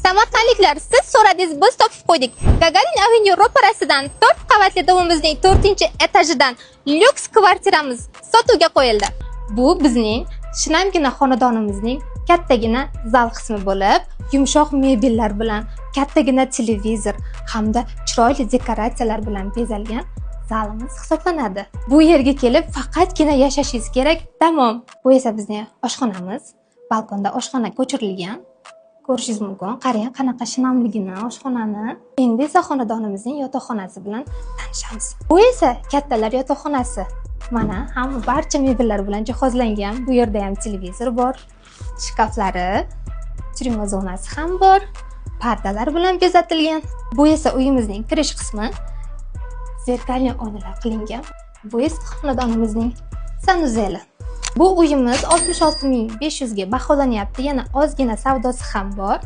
Samarqandliklar, siz so'radingiz, biz topib qo'ydik. Gagarin Avenue ro'parasidan 4 qavatli domimizning 4-etajidan lyuks kvartiramiz sotuvga qo'yildi. Bu bizning shinamgina xonadonimizning kattagina zal qismi bo'lib, yumshoq mebellar bilan, kattagina televizor hamda chiroyli dekoratsiyalar bilan bezalgan zalimiz hisoblanadi. Bu yerga kelib faqatgina yashashingiz kerak, tamom. Bu esa bizning oshxonamiz. Balkonda oshxona ko'chirilgan. Ko'rishingiz mumkin. Qarang, qanaqa shinamligini oshxonani. Endi esa xonadonimizning yotoqxonasi bilan tanishamiz. Bu esa kattalar yotoqxonasi. Mana hamma barcha mebellar bilan jihozlangan. Bu yerda ham televizor bor, shkaflari, chirima zonasi ham bor, pardalar bilan bezatilgan. Bu esa uyimizning kirish qismi. Zerkalli oynalar qilingan. Bu esa xonadonimizning sanuzeli. Bu uyimiz 66.500 ga baholanyapti. Yana ozgina savdosi ham bor.